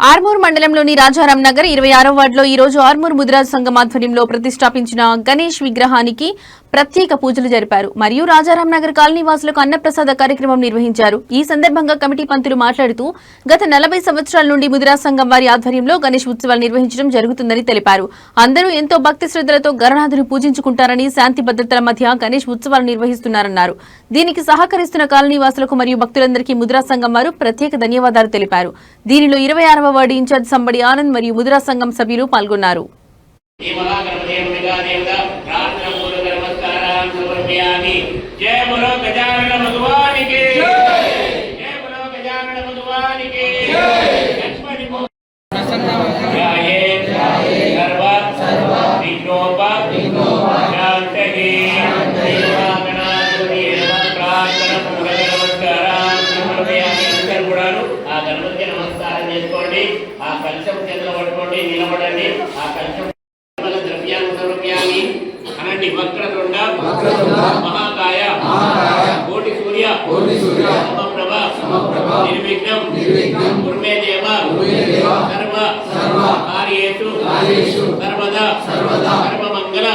ఆర్మూర్ మండలంలోని రాజారాం నగర్ 26వ వార్డులో ఈ రోజు ఆర్మూర్ ముదిరాజ్ సంఘం ఆధ్వర్యంలో ప్రతిష్టాపించిన గణేష్ విగ్రహానికి ప్రత్యేక పూజలు జరిపారు మరియు రాజారాం నగర్ కాలనీ వాసులకు అన్నప్రసాద కార్యక్రమం నిర్వహించారు। ఈ సందర్భంగా కమిటీ పంతులు మాట్లాడుతూ గత 40 సంవత్సరాల నుండి ముదిరాజ్ సంఘం వారి ఆధ్వర్యంలో గణేష్ ఉత్సవాలు నిర్వహించడం జరుగుతుందని తెలిపారు। అందరూ ఎంతో భక్తి శ్రద్ధలతో గణనాథుని పూజించుకుంటారని శాంతి భద్రతల మధ్య గణేష్ ఉత్సవాలు నిర్వహిస్తున్నారన్నారు। దీనికి సహకరిస్తున్న కాలనీ వాసులకు మరియు భక్తులందరికీ ముదిరాజ్ సంఘం వారు ప్రత్యేక ధన్యవాదాలు తెలిపారు। దీనిలో 26వ వార్డు ఇన్ఛార్జ్ సంబడి ఆనంద్ మరియు ముదిరాజ్ సంఘం సభ్యులు పాల్గొన్నారు। जय बोलो गजानन भगवान की जय बोलो गजानन भगवान की लक्ष्मण सर्व विघ्नोप शांति ఆ గణపతికి నమస్కారం చేసుకోండి। ఆ కలశం చేతిలో పట్టుకోండి, నిలబడండి। ఆ కలశం ద్రవ్యాన్ని సమర్ప్యామి అనండి। వక్రతుండ మహాకాయ కోటి సూర్య సమప్రభ నిర్విఘ్నం కుర్మే దేవ సర్వ కార్యేషు సర్వదా సర్వమంగళ।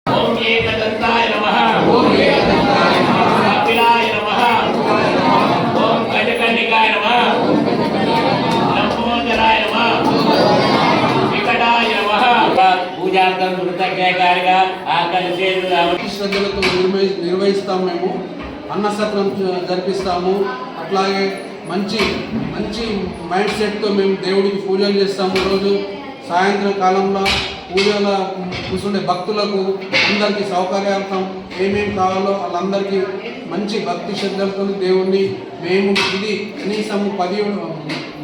ओम एकदंताय नमः ओम एकदंताय नमः कपिलाय नमः ओम गजकर्णिकाय नमः लंबोदराय नमः विकटाय नमः। పూజార్థం కృతజ్ఞకారిగా శ్రద్ధలతో నిర్వహిస్తాము। మేము అన్నసత్రం జరిపిస్తాము। అట్లాగే మంచి మంచి మైండ్ సెట్తో మేము దేవుడికి పూజలు చేస్తాము। రోజు సాయంత్రం కాలంలో పూజల కూర్చుండే భక్తులకు అందరికీ సౌకర్యార్థం ఏమేమి కావాలో వాళ్ళందరికీ మంచి భక్తి శ్రద్ధలతో దేవుణ్ణి మేము ఇది కనీసం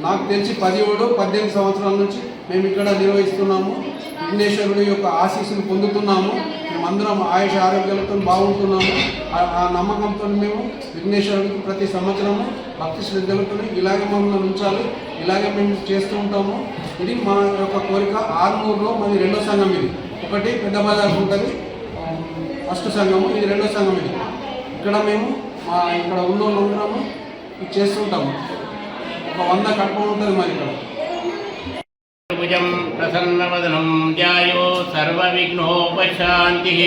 నాకు తెలిసి 17-18 సంవత్సరాల నుంచి మేము ఇక్కడ నిర్వహిస్తున్నాము। విఘ్నేశ్వరుడి యొక్క ఆశీస్సులు పొందుతున్నాము। మేమందరం ఆయుష ఆరోగ్యాలతో బాగుంటున్నాము। ఆ నమ్మకంతో మేము విఘ్నేశ్వరుడికి ప్రతి సంవత్సరము భక్తి శ్రద్ధలతో ఇలాగే మమ్మల్ని ఉంచాలి, ఇలాగే మేము చేస్తూ ఉంటాము। ఇది మా యొక్క కోరిక। ఆర్మూర్లో మాది 2వ సంఘం, ఇది ఒకటి పెద్ద బజార్ ఉంటుంది ఫస్ట్ సంఘము, ఇది 2వ సంఘం। ఇది ఇక్కడ మేము ఇక్కడ ఉన్న వాళ్ళందరము ఇది చేస్తుంటాము। ఒక 100 కట్ప ఉంటుంది మరి ఇక్కడ। భుజం ప్రసన్నవదనం ధ్యాయో సర్వవిఘ్నోపశాంతిః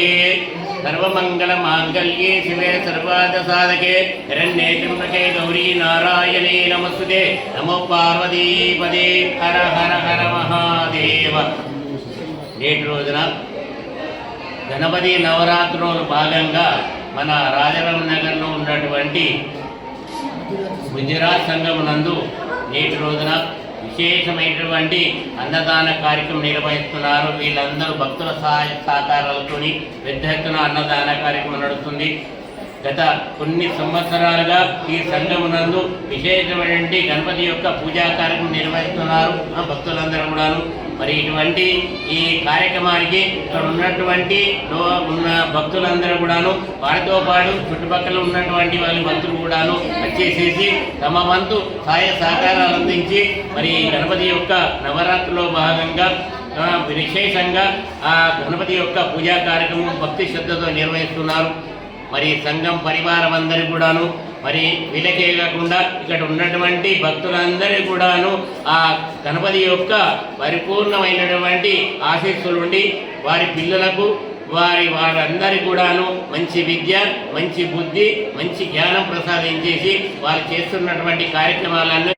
సర్వమంగళమాంగళ్యే శివే సర్వార్థసాధకే శరణ్యే త్ర్యంబకే గౌరీ నారాయణే నమస్తుతే నమో పార్వతీపదే హర హర హర మహాదేవ। నేటి రోజున గణపతి నవరాత్రులు భాగంగా మన రాజారాం నగర్లో ఉన్నటువంటి ముదిరాజ్ సంఘం నందు నేటి రోజున విశేషమైనటువంటి అన్నదాన కార్యక్రమం నిర్వహిస్తున్నారు। వీళ్ళందరూ భక్తుల సహాయ సహకారాలతో పెద్ద ఎత్తున అన్నదాన కార్యక్రమం నడుస్తుంది। గత కొన్ని సంవత్సరాలుగా ఈ సంఘమునందు విశేషమైనటువంటి గణపతి యొక్క పూజా కార్యక్రమం నిర్వహిస్తున్నారు భక్తులందరూ కూడాను। మరి ఇటువంటి ఈ కార్యక్రమానికి ఇక్కడ ఉన్నటువంటి ఉన్న భక్తులందరూ కూడాను వారితో పాటు చుట్టుపక్కల ఉన్నటువంటి వాళ్ళ భక్తులు కూడాను వచ్చేసేసి తమ వంతు సహాయ సహకారాలు అందించి మరి గణపతి యొక్క నవరాత్రిలో భాగంగా విశేషంగా ఆ గణపతి యొక్క పూజా కార్యక్రమం భక్తి శ్రద్ధతో నిర్వహిస్తున్నారు। మరి సంఘం పరివారం అందరి కూడాను మరి వీళ్ళకే కాకుండా ఇక్కడ ఉన్నటువంటి భక్తులందరూ కూడాను ఆ గణపతి యొక్క పరిపూర్ణమైనటువంటి ఆశీస్సులుండి వారి పిల్లలకు వారందరి కూడాను మంచి విద్య, మంచి బుద్ధి, మంచి జ్ఞానం ప్రసాదించేసి వారు చేస్తున్నటువంటి కార్యక్రమాలన్నీ